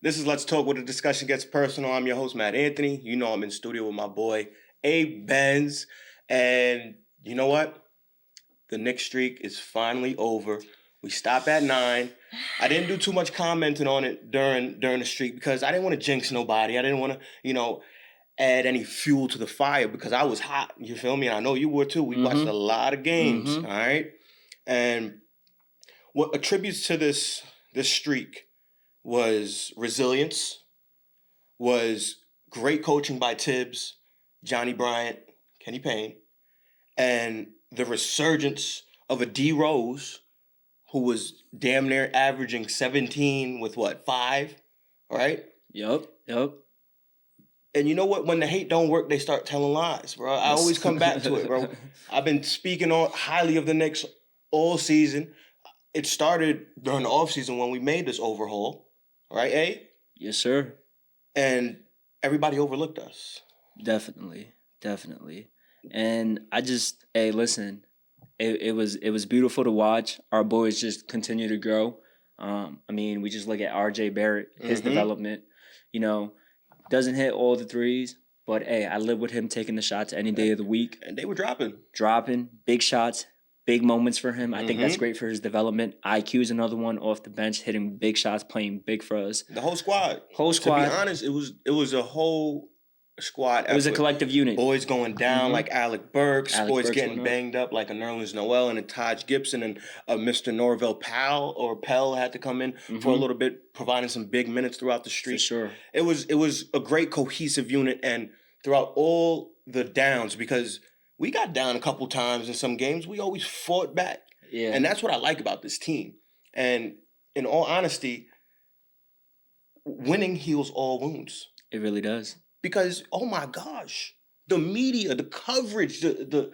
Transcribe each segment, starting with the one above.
This is Let's Talk, where the discussion gets personal. I'm your host, Matt Anthony. You know I'm in studio with my boy, Abe Benz. And you know what? The Knicks streak is finally over. We stopped at 9. I didn't do too much commenting on it during the streak because I didn't want to jinx nobody. I didn't want to, add any fuel to the fire because I was hot. You feel me? And I know you were too. We watched a lot of games, all right? And what attributes to this streak was resilience, was great coaching by Tibbs, Johnny Bryant, Kenny Payne, and the resurgence of a D Rose who was damn near averaging 17 with 5, right? Yep. And you know what? When the hate don't work, they start telling lies, bro. I always come back to it, bro. I've been speaking highly of the Knicks all season. It started during the offseason when we made this overhaul, right, A? Yes, sir. And everybody overlooked us. Definitely. And listen, it was beautiful to watch. Our boys just continue to grow. We just look at RJ Barrett, his development, doesn't hit all the threes, but I live with him taking the shots any day of the week. And they were dropping Big shots, big moments for him. I think that's great for his development. IQ is another one off the bench, hitting big shots, playing big for us. The whole squad. To be honest, it was a whole squad effort. It was a collective unit. Boys going down like Alec Burks. Boys getting banged up like a Nerlens Noel and a Taj Gibson, and Mr. Norvell Pell had to come in for a little bit, providing some big minutes throughout the street. For sure. It was a great cohesive unit, and throughout all the downs, because we got down a couple times in some games, we always fought back. Yeah. And that's what I like about this team. And in all honesty, winning heals all wounds. It really does. Because, oh my gosh, the media, the coverage, the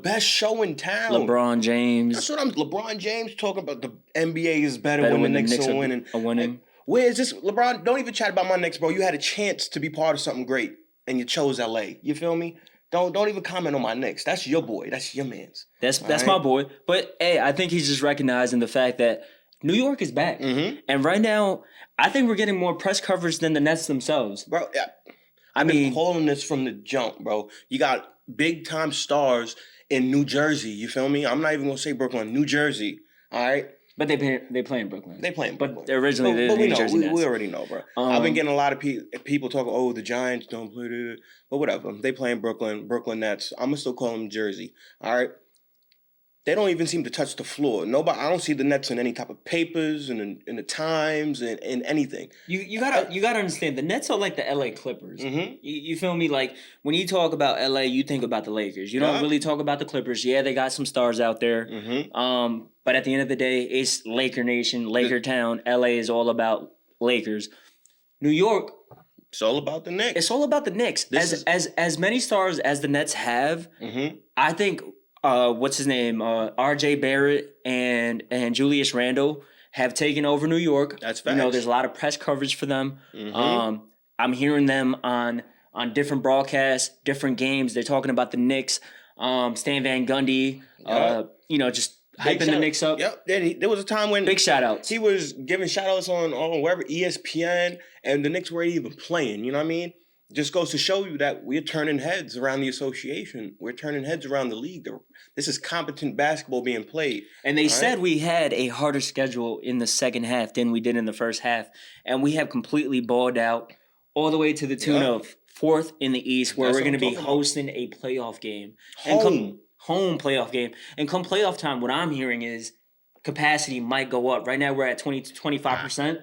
best show in town. LeBron James. That's what LeBron James talking about. The NBA is better when the Knicks are winning. Where is this? LeBron, don't even chat about my Knicks, bro. You had a chance to be part of something great, and you chose LA. You feel me? Don't even comment on my Knicks. That's your boy. That's your man's. That's my boy. But, I think he's just recognizing the fact that New York is back. And right now, I think we're getting more press coverage than the Nets themselves. Bro, I've been calling this from the jump, bro. You got big-time stars in New Jersey. You feel me? I'm not even going to say Brooklyn. New Jersey, all right? But they play in Brooklyn. They play in Brooklyn. But originally they're New Jersey Nets. We already know, bro. I've been getting a lot of people talking, the Giants don't play there. But whatever. They play in Brooklyn Nets. I'm going to still call them Jersey, all right? They don't even seem to touch the floor. I don't see the Nets in any type of papers and in the Times and in anything. You gotta understand, the Nets are like the LA Clippers. You feel me? Like when you talk about LA, you think about the Lakers. You don't really talk about the Clippers. Yeah, they got some stars out there. But at the end of the day, it's Laker Nation, Laker Town. LA is all about Lakers. New York, it's all about the Knicks. It's all about the Knicks. As many stars as the Nets have, I think. What's his name? RJ Barrett and Julius Randle have taken over New York. That's facts. There's a lot of press coverage for them. I'm hearing them on different broadcasts, different games. They're talking about the Knicks. Stan Van Gundy, just hyping the Knicks up. Yep. There was a time when big shout outs. He was giving shout outs on wherever, ESPN, and the Knicks weren't even playing. You know what I mean? Just goes to show you that we're turning heads around the association. We're turning heads around the league. This is competent basketball being played. And they said we had a harder schedule in the second half than we did in the first half. And we have completely balled out all the way to the tune of 4th in the East, where we're going to be hosting a playoff game. Home playoff game. And come playoff time, what I'm hearing is capacity might go up. Right now we're at 20 to 25%.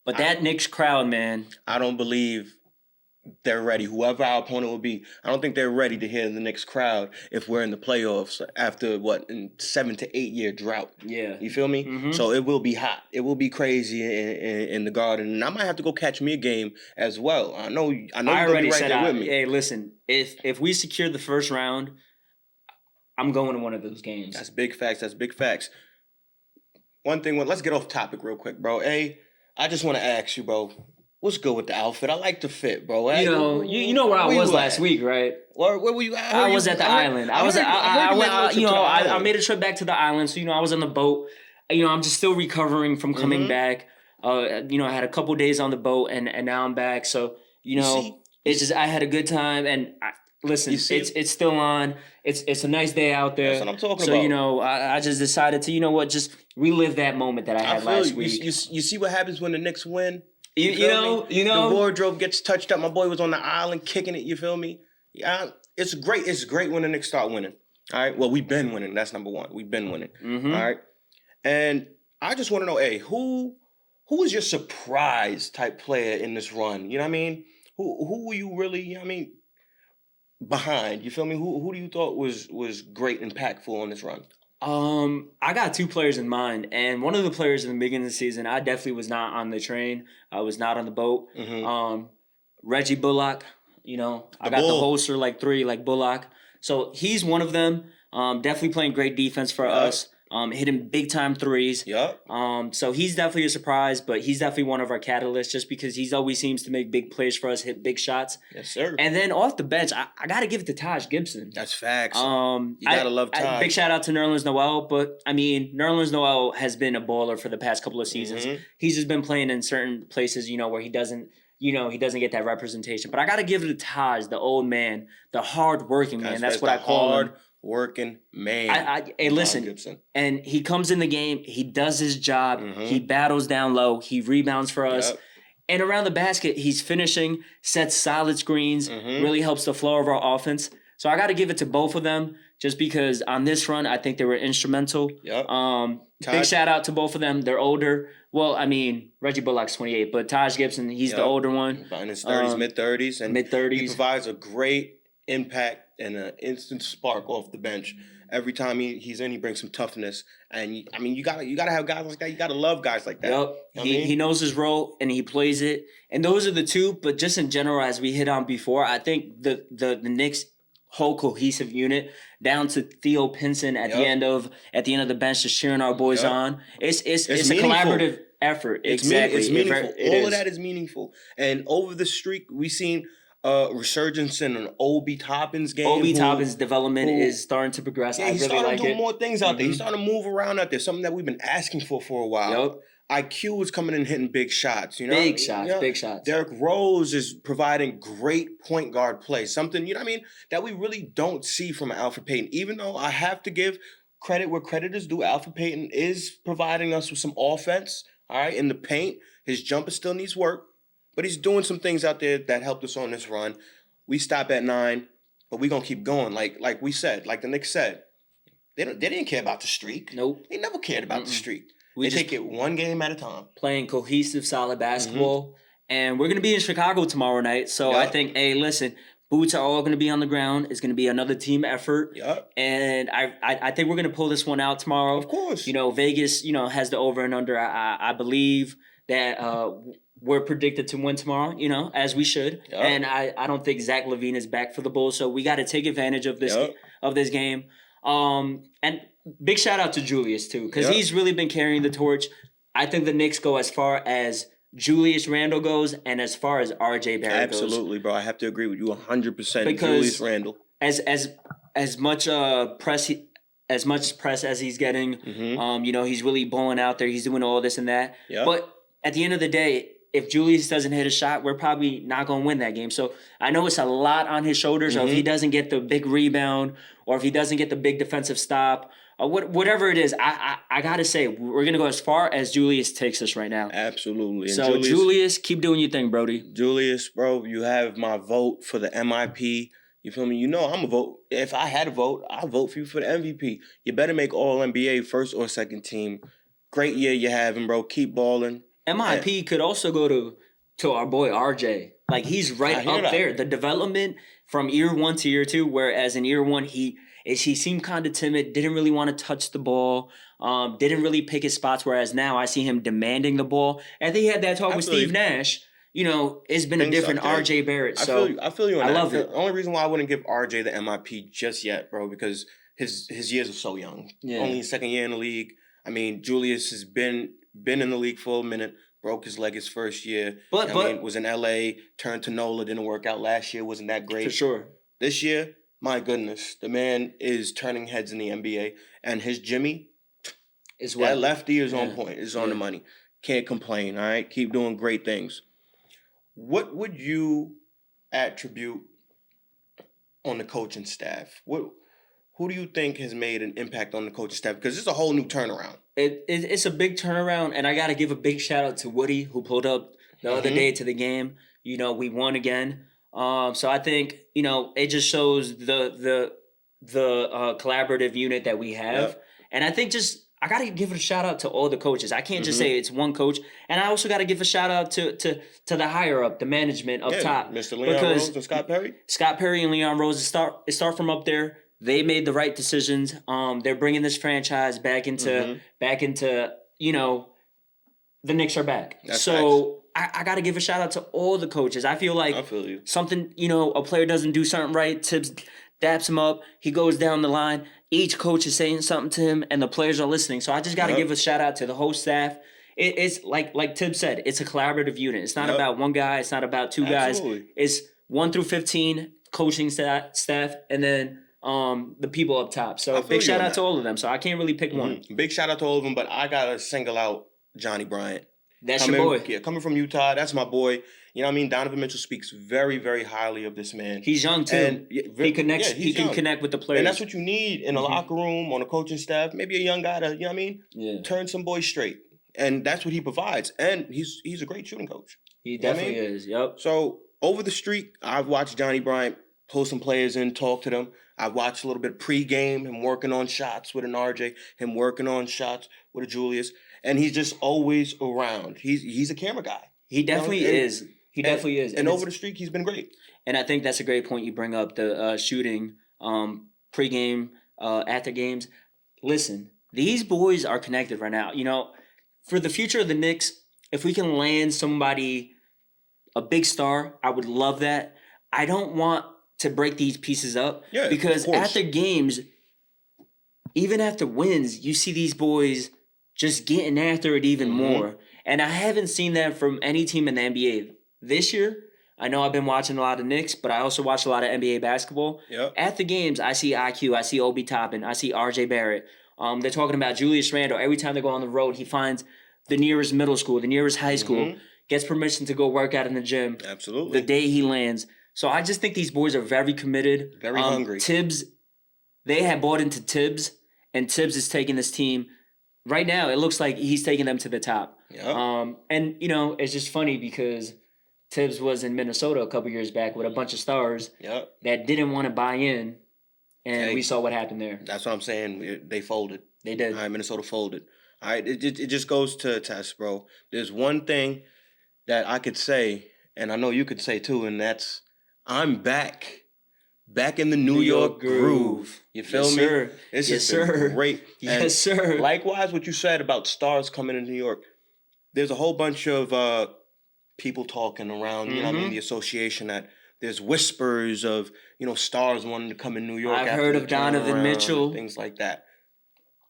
But that Knicks crowd, man. I don't believe they're ready. Whoever our opponent will be, I don't think they're ready to hear the Knicks crowd if we're in the playoffs after in 7 to 8 year drought. Yeah, you feel me? So it will be hot. It will be crazy in the Garden, and I might have to go catch me a game as well. I know. You're already right there with me. Hey, listen, if we secure the first round, I'm going to one of those games. That's big facts. One thing. Let's get off topic real quick, bro. I just want to ask you, bro. What's good with the outfit? I like the fit, bro. You know where I was last week, right? Where were you at? I was at the island. I made a trip back to the island, so I was on the boat. I'm just still recovering from coming back. I had a couple days on the boat, and now I'm back. So it's just I had a good time, and listen, it's still on. It's a nice day out there. That's what I'm talking so, about. I just decided to just relive that moment that I had last week. You see what happens when the Knicks win? You know, the wardrobe gets touched up. My boy was on the island kicking it. You feel me? Yeah, it's great. It's great when the Knicks start winning. All right. Well, we've been winning. That's number one. We've been winning. Mm-hmm. All right. And I just want to know, who was your surprise type player in this run? You know what I mean? Who were you really? Behind. You feel me? Who do you thought was great, impactful on this run? I got two players in mind, and one of the players in the beginning of the season, I definitely was not on the train. I was not on the boat. Mm-hmm. Reggie Bullock, I got the holster like 3, like Bullock. So he's one of them. Definitely playing great defense for us. Hitting big time threes. Yep. So he's definitely a surprise, but he's definitely one of our catalysts just because he's always seems to make big plays for us, hit big shots. Yes, sir. And then off the bench, I got to give it to Taj Gibson. That's facts. You gotta love Taj. Big shout out to Nerlens Noel, but Nerlens Noel has been a baller for the past couple of seasons. Mm-hmm. He's just been playing in certain places, where he doesn't. He doesn't get that representation. But I got to give it to Taj, the old man, the hard-working man. That's what I call him. Working man. Hey, listen. Gibson. And he comes in the game. He does his job. Mm-hmm. He battles down low. He rebounds for us. Yep. And around the basket, he's finishing, sets solid screens, Mm-hmm. really helps the flow of our offense. So I got to give it to both of them just because on this run, I think they were instrumental. Yep. Big shout out to both of them. They're older. Well, Reggie Bullock's 28, but Taj Gibson, he's the older one. In his 30s, mid-30s. And mid-30s. He provides a great impact and an instant spark off the bench. Every time he's in, he brings some toughness. And, you gotta have guys like that. You gotta love guys like that. Yep. He knows his role, and he plays it. And those are the two, but just in general, as we hit on before, I think the Knicks whole cohesive unit down to Theo Pinson at the end of the bench just cheering our boys on. It's a collaborative effort. Exactly. It's meaningful. All of that is meaningful. And over the streak, we've seen resurgence in an Obi Toppin's game. Obi Toppin's development is starting to progress. Yeah, he's really starting to do it. more things out there. He's starting to move around out there, something that we've been asking for a while. Yep. IQ was coming in hitting big shots, Big shots. Derrick Rose is providing great point guard play, something, that we really don't see from Alfred Payton. Even though I have to give credit where credit is due, Alfred Payton is providing us with some offense, all right, in the paint. His jumper still needs work, but he's doing some things out there that helped us on this run. We stop at 9, but we're going to keep going. Like we said, like the Knicks said, they didn't care about the streak. Nope. They never cared about the streak. We take it one game at a time. Playing cohesive, solid basketball. And we're going to be in Chicago tomorrow night. So I think, listen, boots are all going to be on the ground. It's going to be another team effort. Yep. And I think we're going to pull this one out tomorrow. Of course. Vegas, has the over and under. I believe that we're predicted to win tomorrow, as we should. Yep. And I don't think Zach LaVine is back for the Bulls. So we got to take advantage of this game. And big shout out to Julius too, because he's really been carrying the torch. I think the Knicks go as far as Julius Randle goes and as far as RJ Barrett goes. Absolutely, bro. I have to agree with you 100%. Because Julius Randle. As much press as he's getting, he's really balling out there. He's doing all this and that. Yep. But at the end of the day, if Julius doesn't hit a shot, we're probably not going to win that game. So I know it's a lot on his shoulders, or if he doesn't get the big rebound, or if he doesn't get the big defensive stop, or whatever it is, I got to say, we're going to go as far as Julius takes us right now. Absolutely. And so Julius, keep doing your thing, Brody. Julius, bro, you have my vote for the MIP. You feel me? I'm a vote. If I had a vote, I'll vote for you for the MVP. You better make All-NBA first or second team. Great year you're having, bro. Keep balling. MIP could also go to our boy RJ. Like, he's right up there. The development from year 1 to year 2, whereas in year 1 he seemed kind of timid, didn't really want to touch the ball, didn't really pick his spots, whereas now I see him demanding the ball. And I think he had that talk with Steve Nash. It's been a different RJ Barrett. So I feel you on that. I love it. The only reason why I wouldn't give RJ the MIP just yet, bro, because his years are so young. Yeah. Only his second year in the league. Julius has been in the league for a minute, broke his leg his first year. But was in LA, turned to NOLA, didn't work out last year, wasn't that great. For sure. This year, my goodness, the man is turning heads in the NBA. And his Jimmy, that lefty is on point, is on the money. Can't complain, all right? Keep doing great things. What would you attribute on the coaching staff? Who do you think has made an impact on the coaching staff? Because it's a whole new turnaround. It's a big turnaround, and I got to give a big shout out to Woody, who pulled up the other day to the game. We won again. So I think it just shows the collaborative unit that we have, and I think I got to give a shout out to all the coaches. I can't just say it's one coach, and I also got to give a shout out to the higher up, the management up top, Mr. Leon Rose and Scott Perry. Scott Perry and Leon Rose start from up there. They made the right decisions. They're bringing this franchise back into the Knicks are back. That's so I got to give a shout out to all the coaches. I feel like something, a player doesn't do something right, Tibbs daps him up, he goes down the line. Each coach is saying something to him, and the players are listening. So I just got to give a shout out to the whole staff. It's like Tibbs said, it's a collaborative unit. It's not about one guy. It's not about two guys. It's 1 through 15 coaching staff, and then the people up top. So big shout out to all of them. So I can't really pick one. Big shout out to all of them, but I gotta single out Johnny Bryant. That's your boy. Yeah, coming from Utah, that's my boy. You know what I mean? Donovan Mitchell speaks very, very highly of this man. He's young too. And he connects. He can connect with the players, and that's what you need in a locker room, on a coaching staff. Maybe a young guy to, turn some boys straight, and that's what he provides. And he's a great shooting coach. He definitely is. Yep. So over the streak, I've watched Johnny Bryant pull some players in, talk to them. I've watched a little bit of pregame, him working on shots with an RJ, him working on shots with a Julius, and he's just always around. He's a camera guy. He definitely is. He definitely is. And over the streak, he's been great. And I think that's a great point you bring up, the shooting pregame, after games. Listen, these boys are connected right now. For the future of the Knicks, if we can land somebody, a big star, I would love that. I don't want to break these pieces up because after games, even after wins, you see these boys just getting after it even more. And I haven't seen that from any team in the NBA. This year, I know I've been watching a lot of Knicks, but I also watch a lot of NBA basketball. Yep. At the games, I see IQ, I see Obi Toppin, I see RJ Barrett. They're talking about Julius Randle. Every time they go on the road, he finds the nearest middle school, the nearest high school, gets permission to go work out in the gym. Absolutely. The day he lands. So I just think these boys are very committed. Very hungry. Tibbs, they have bought into Tibbs, and Tibbs is taking this team. Right now, it looks like he's taking them to the top. Yep. And, it's just funny because Tibbs was in Minnesota a couple years back with a bunch of stars that didn't want to buy in, and we saw what happened there. That's what I'm saying. They folded. They did. All right, Minnesota folded. All right, it just goes to test, bro. There's one thing that I could say, and I know you could say too, and that's I'm back in the New York groove. You feel me? Sir. This yes, has been sir. great. Yes, sir. Likewise, what you said about stars coming into New York. There's a whole bunch of people talking around, you know what I mean, the association that there's whispers of, stars wanting to come in New York. I've heard of Donovan Mitchell. Things like that.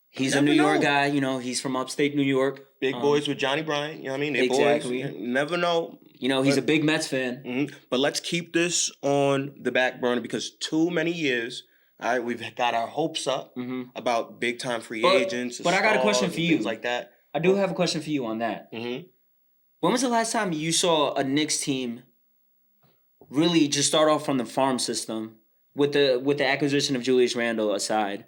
He's a New York guy, he's from upstate New York. Big boys with Johnny Bryant, you know what I mean? They exactly. boys, never know. He's a big Mets fan. But let's keep this on the back burner because too many years, all right, we've got our hopes up about big-time free agents. But I got a question for you. Things like that. I do have a question for you on that. When was the last time you saw a Knicks team really just start off from the farm system with the acquisition of Julius Randle aside?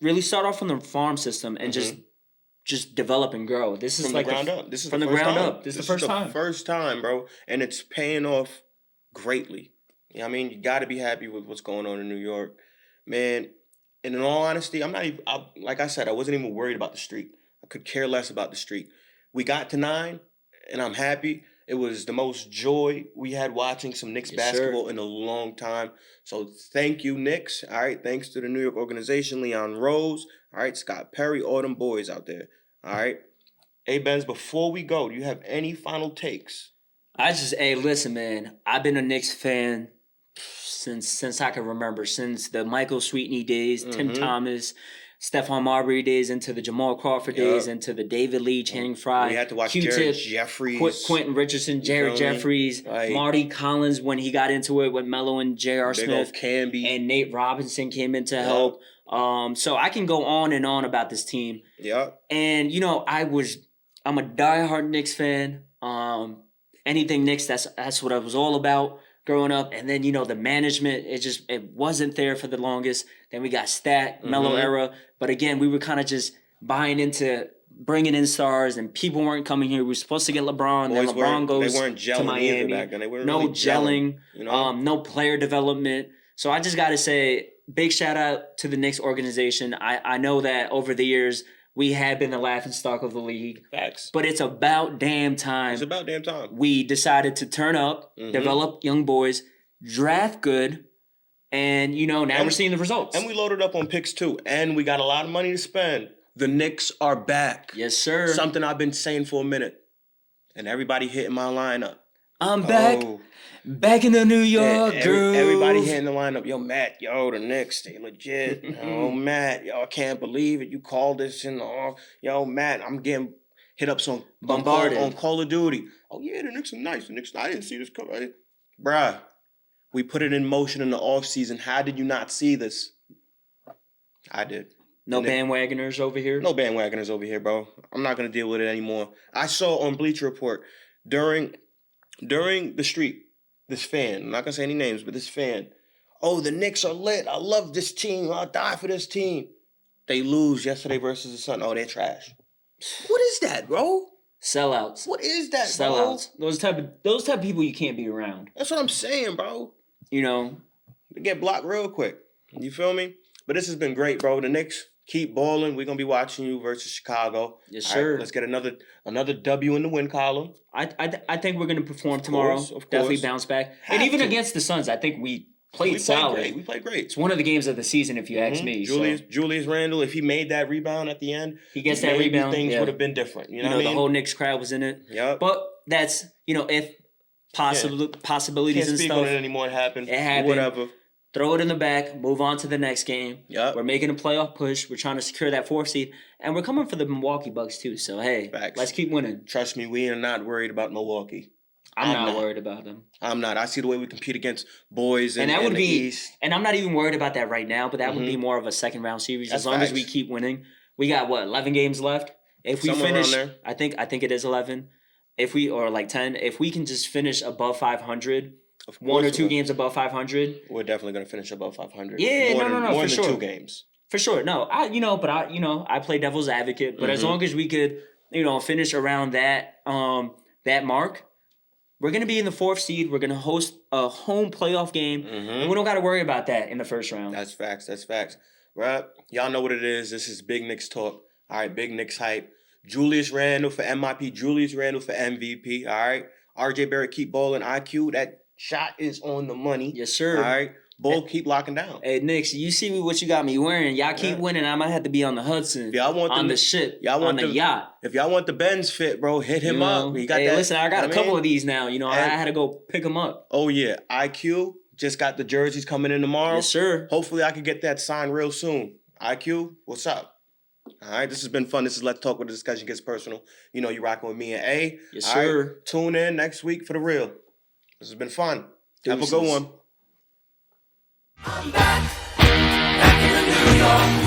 Really start off from the farm system and just develop and grow. This is from like the ground up. This is from the the ground up. This is the first time. First time, bro, and it's paying off greatly. You know what I mean? You got to be happy with what's going on in New York, man. And in all honesty, I'm not even. Like I said, I wasn't even worried about the streak. I could care less about the streak. We got to 9, and I'm happy. It was the most joy we had watching some Knicks basketball in a long time. So thank you, Knicks. All right, thanks to the New York organization, Leon Rose. All right, Scott Perry, all them boys out there. All right. Hey, Benz, before we go, do you have any final takes? Listen, man. I've been a Knicks fan since I can remember, since the Michael Sweetney days, Tim Thomas, Stephon Marbury days, into the Jamal Crawford days, into the David Lee, Channing Frye. We had to watch Q-Tip, Jared Jeffries. Quentin Richardson, Jared Jeffries, Marty Collins when he got into it with Melo and J.R. Smith. Camby. And Nate Robinson came in to help. So I can go on and on about this team. Yeah. And, I was I'm a diehard Knicks fan. Anything Knicks, that's what I was all about growing up. And then, the management, it wasn't there for the longest. Then we got Stat, Mellow era. But again, we were kind of just buying into bringing in stars, and people weren't coming here. We were supposed to get LeBron, then LeBron goes they weren't gelling to Miami. Either back then. They weren't no really gelling, no player development. So I just got to say, big shout out to the Knicks organization. I know that over the years, we have been the laughingstock of the league. Facts. But it's about damn time. It's about damn time. We decided to turn up, develop young boys, draft good, and, now we're seeing the results. And we loaded up on picks, too. And we got a lot of money to spend. The Knicks are back. Yes, sir. Something I've been saying for a minute. And everybody hitting my lineup. I'm back. Back in the New York groove. Everybody hitting the lineup. Yo, Matt, the Knicks, they legit. Oh, Matt, I can't believe it. You called this in the off. Yo, Matt, I'm getting hit up bombarded on Call of Duty. Oh, yeah, the Knicks are nice. I didn't see this come. Bruh, we put it in motion in the offseason. How did you not see this? I did. No bandwagoners over here? No bandwagoners over here, bro. I'm not going to deal with it anymore. I saw on Bleacher Report during the streak, this fan, I'm not going to say any names, but this fan, oh, the Knicks are lit. I love this team. I'll die for this team. They lose yesterday versus the Sun. Oh, they're trash. What is that, bro? Sellouts. What is that, Sellouts. bro? Those type of people you can't be around. That's what I'm saying, bro. They get blocked real quick. You feel me? But this has been great, bro. The Knicks keep balling. We're going to be watching you versus Chicago. Yes, sir. Right, let's get another W in the win column. I think we're going to perform tomorrow. Of course. Definitely bounce back. And even against the Suns, I think we played solid. We played great. It's one of the games of the season, if you ask me. Julius Randle, if he made that rebound at the end, he gets that rebound. Things would have been different. You know what I mean? The whole Knicks crowd was in it. Yep. But that's, if possibilities Can't and speak stuff. on it anymore. It happened. Whatever. Throw it in the back, move on to the next game. Yep. We're making a playoff push. We're trying to secure that 4th seed. And we're coming for the Milwaukee Bucks, too. So, hey, let's keep winning. Trust me, we are not worried about Milwaukee. I'm not worried about them. I'm not. I see the way we compete against boys in the East. And I'm not even worried about that right now, but that would be more of a second-round series. As long as we keep winning. We got, 11 games left? If we finish, I think it is 11. Or like 10. If we can just finish above 500, one or two games above 500. We're definitely going to finish above 500. Yeah, more for than sure. 2 games. For sure. No, I play devil's advocate, but as long as we could, finish around that mark, we're going to be in the 4th seed. We're going to host a home playoff game, and we don't got to worry about that in the first round. That's facts. Right? Y'all know what it is. This is Big Knicks talk. All right, Big Knicks hype. Julius Randle for MIP. Julius Randle for MVP. All right. RJ Barrett keep balling. IQ, that shot is on the money. Yes, sir. All right. Bull, keep locking down. Hey, Knicks, you see what you got me wearing. Y'all keep winning. I might have to be on the Hudson. On the ship. On the yacht. If y'all want the Benz fit, bro, hit him up. He got that, listen, I got a couple of these now. I had to go pick them up. Oh, yeah. IQ just got the jerseys coming in tomorrow. Yes, sir. Hopefully, I can get that signed real soon. IQ, what's up? All right, this has been fun. This is Let's Talk, where the discussion gets personal. You rocking with me and A. Yes, sir. Right, tune in next week for the real. This has been fun. Deuces. Have a good one. I'm back in the New York.